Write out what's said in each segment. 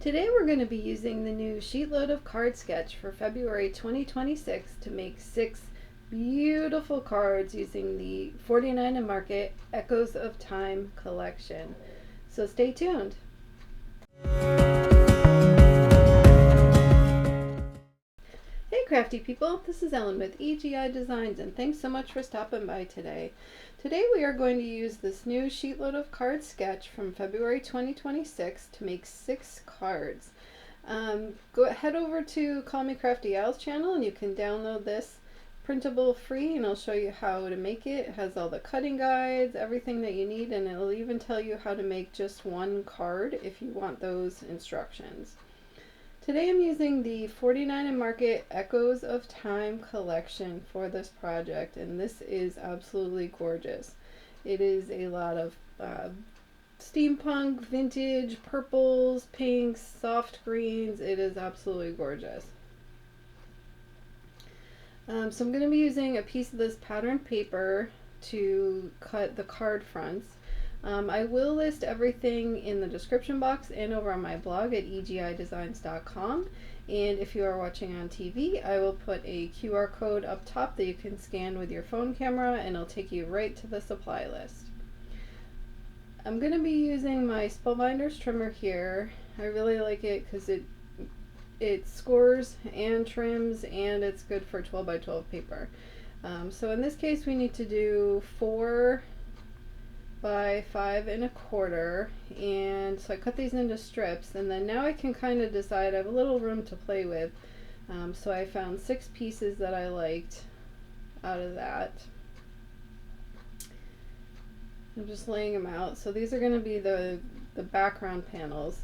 Today we're going to be using the new Sheetload of Cards Sketch for February 2026 to make 6 beautiful cards using the 49 & Market Echoes of Time collection. So stay tuned. Hey crafty people, this is Ellen with EGI Designs and thanks so much for stopping by today. Today we are going to use this new Sheetload of Cards Sketch from February 2026 to make 6 cards. Head over to CallMeCraftyAl's channel and you can download this printable free, and I'll show you how to make it. It has all the cutting guides, everything that you need, and it'll even tell you how to make just one card if you want those instructions. Today I'm using the 49 & Market Echoes of Time collection for this project, and this is absolutely gorgeous. It is a lot of steampunk, vintage, purples, pinks, soft greens. It is absolutely gorgeous. So I'm going to be using a piece of this patterned paper to cut the card fronts. I will list everything in the description box and over on my blog at egidesigns.com, and if you are watching on TV, I will put a QR code up top that you can scan with your phone camera and it'll take you right to the supply list. I'm going to be using my Spellbinders trimmer here. I really like it because it scores and trims, and it's good for 12 by 12 paper. So in this case we need to do 4 by 5 1/4, and so I cut these into strips, and then now I can kind of decide. I have a little room to play with, so I found 6 pieces that I liked out of that. I'm just laying them out. So these are going to be the background panels.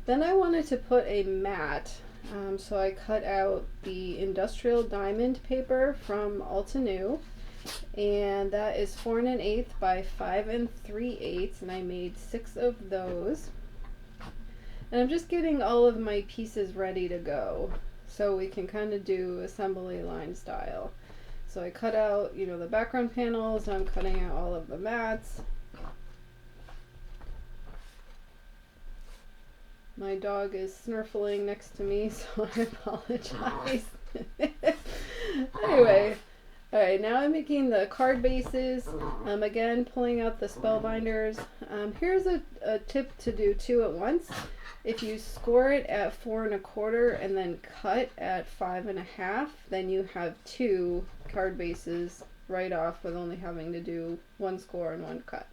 Then I wanted to put a mat, so I cut out the industrial diamond paper from Altenew, and that is 4 1/8 by 5 3/8, and I made 6 of those. And I'm just getting all of my pieces ready to go so we can kind of do assembly line style. So I cut out, the background panels, and I'm cutting out all of the mats. My dog is snurfling next to me, so I apologize. Anyway. Alright, now I'm making the card bases. Again, pulling out the Spellbinders. Here's a tip to do 2 at once. If you score it at 4 1/4 and then cut at 5 1/2, then you have 2 card bases right off with only having to do 1 score and 1 cut.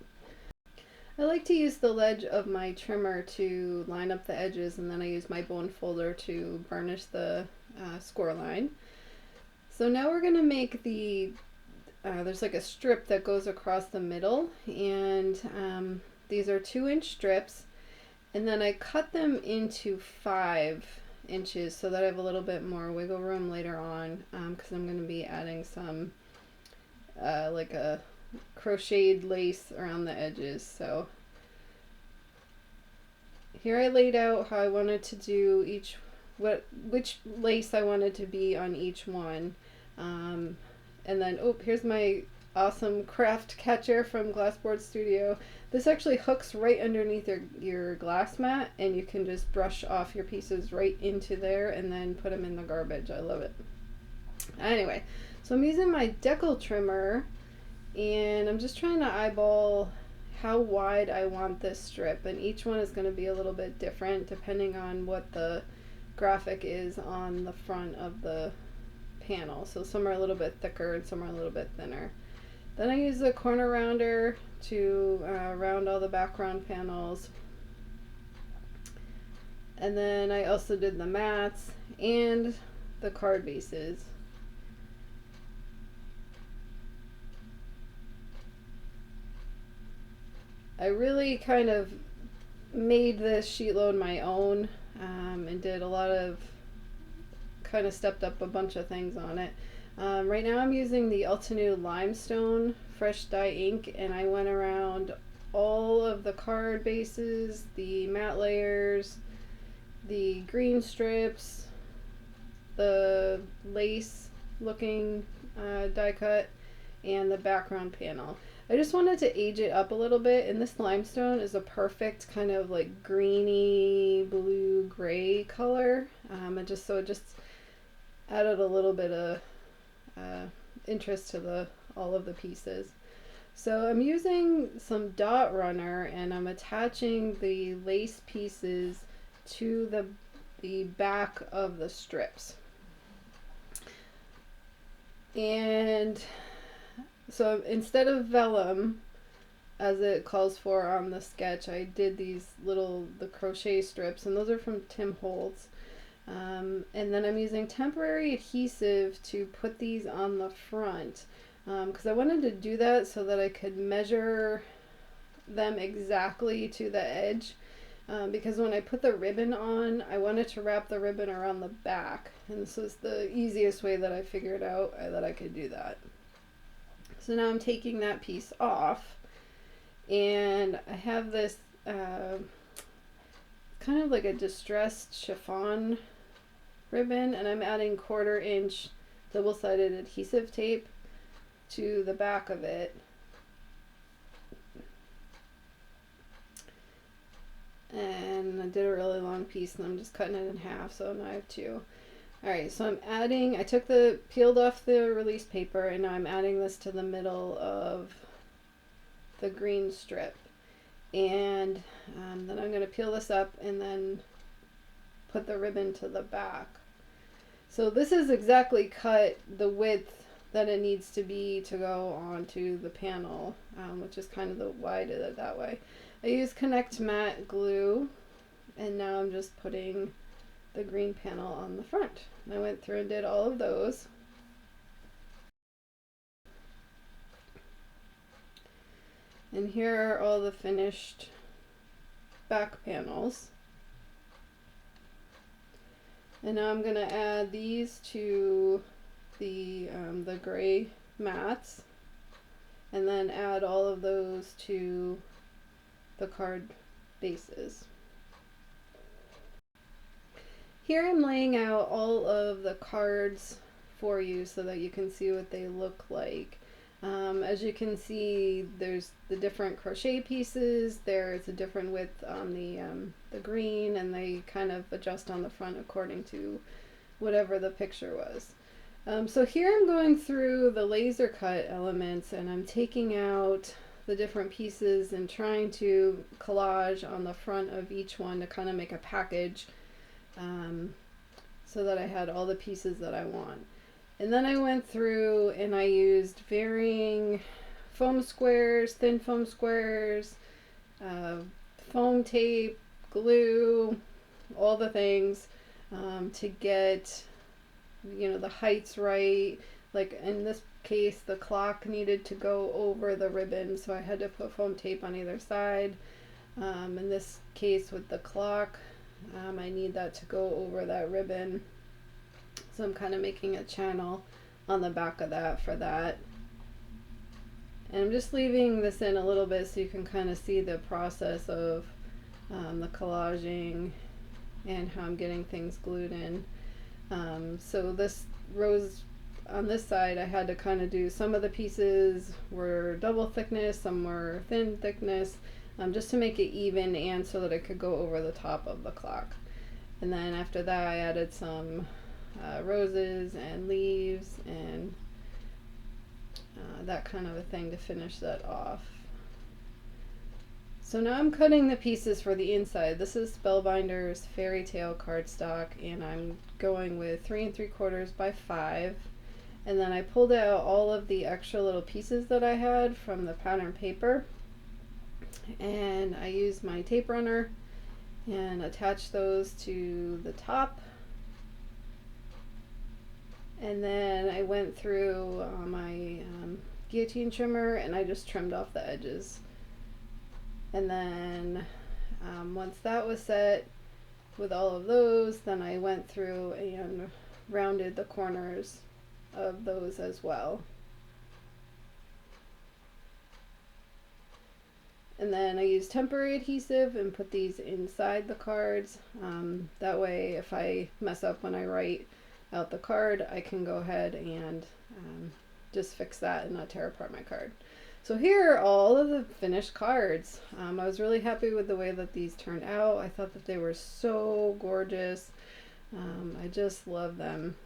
I like to use the ledge of my trimmer to line up the edges, and then I use my bone folder to burnish the score line. So now we're going to make there's like a strip that goes across the middle, and these are 2-inch strips, and then I cut them into 5 inches so that I have a little bit more wiggle room later on, because I'm going to be adding some like a crocheted lace around the edges. So here I laid out how I wanted to do which lace I wanted to be on each one. And then, here's my awesome craft catcher from Glassboard Studio. This actually hooks right underneath your glass mat, and you can just brush off your pieces right into there and then put them in the garbage. I love it. Anyway, so I'm using my decal trimmer, and I'm just trying to eyeball how wide I want this strip, and each one is going to be a little bit different depending on what the graphic is on the front of the panel. So some are a little bit thicker and some are a little bit thinner. Then I use the corner rounder to round all the background panels, and then I also did the mats and the card bases. I really kind of made this sheet load my own, and did a lot of stepped up a bunch of things on it. Right now I'm using the Altenew Limestone Fresh Dye ink, and I went around all of the card bases, the matte layers, the green strips, the lace looking die cut, and the background panel. I just wanted to age it up a little bit, and this limestone is a perfect kind of like greeny blue gray color, and just added a little bit of interest to all of the pieces. So I'm using some dot runner and I'm attaching the lace pieces to the back of the strips. And so instead of vellum, as it calls for on the sketch, I did the crochet strips, and those are from Tim Holtz. And then I'm using temporary adhesive to put these on the front, because I wanted to do that so that I could measure them exactly to the edge, because when I put the ribbon on, I wanted to wrap the ribbon around the back, and this was the easiest way that I figured out that I could do that. So now I'm taking that piece off, and I have this kind of like a distressed chiffon ribbon, and I'm adding 1/4 inch double-sided adhesive tape to the back of it. And I did a really long piece, and I'm just cutting it in half, so now I have 2. Alright, so I'm adding, I peeled off the release paper, and now I'm adding this to the middle of the green strip. And then I'm going to peel this up and then put the ribbon to the back. So this is exactly cut the width that it needs to be to go onto the panel, which is kind of why I did it that way. I used Connect Matte glue, and now I'm just putting the green panel on the front. And I went through and did all of those. And here are all the finished back panels. And now I'm going to add these to the gray mats, and then add all of those to the card bases. Here I'm laying out all of the cards for you so that you can see what they look like. As you can see, there's the different crochet pieces, there's a different width on the green, and they kind of adjust on the front according to whatever the picture was. So here I'm going through the laser cut elements, and I'm taking out the different pieces and trying to collage on the front of each one to kind of make a package, so that I had all the pieces that I want. And then I went through and I used varying foam squares, thin foam squares, foam tape, glue, all the things, to get, the heights right. Like in this case, the clock needed to go over the ribbon, so I had to put foam tape on either side. In this case with the clock, I need that to go over that ribbon. So I'm kind of making a channel on the back of that for that. And I'm just leaving this in a little bit so you can kind of see the process of the collaging and how I'm getting things glued in. So this rose on this side, I had to kind of do, some of the pieces were double thickness, some were thin thickness, just to make it even and so that it could go over the top of the clock. And then after that I added some roses and leaves and that kind of a thing to finish that off. So now I'm cutting the pieces for the inside. This is Spellbinder's Fairy Tale cardstock, and I'm going with 3 3/4 by 5. And then I pulled out all of the extra little pieces that I had from the pattern paper, and I used my tape runner and attached those to the top. And then I went through my guillotine trimmer and I just trimmed off the edges. And then once that was set with all of those, then I went through and rounded the corners of those as well. And then I used temporary adhesive and put these inside the cards. That way if I mess up when I write out the card, I can go ahead and just fix that and not tear apart my card. So here are all of the finished cards. I was really happy with the way that these turned out. I thought that they were so gorgeous. I just love them.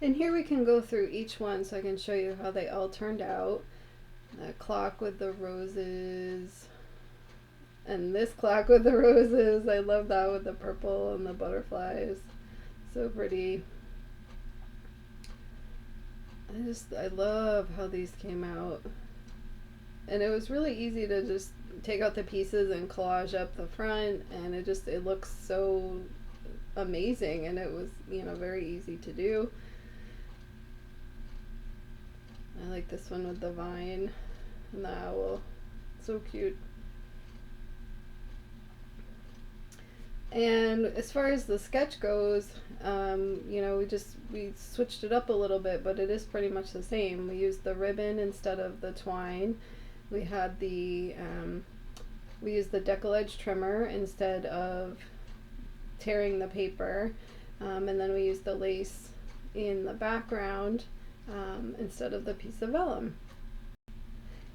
And here we can go through each one so I can show you how they all turned out. A clock with the roses. And this clock with the roses. I love that with the purple and the butterflies. So pretty. I love how these came out. And it was really easy to just take out the pieces and collage up the front, and it looks so amazing, and it was, you know, very easy to do. I like this one with the vine and the owl. So cute. And as far as the sketch goes, you know, we switched it up a little bit, but it is pretty much the same. We used the ribbon instead of the twine. We had we used the decal edge trimmer instead of tearing the paper, and then we used the lace in the background instead of the piece of vellum.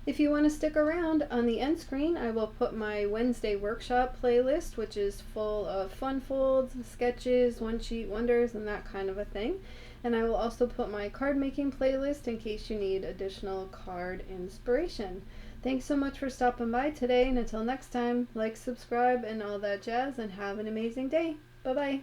If you want to stick around, on the end screen I will put my Wednesday workshop playlist, which is full of fun folds, sketches, one sheet wonders, and that kind of a thing. And I will also put my card making playlist in case you need additional card inspiration. Thanks so much for stopping by today, and until next time, like, subscribe, and all that jazz, and have an amazing day. Bye-bye.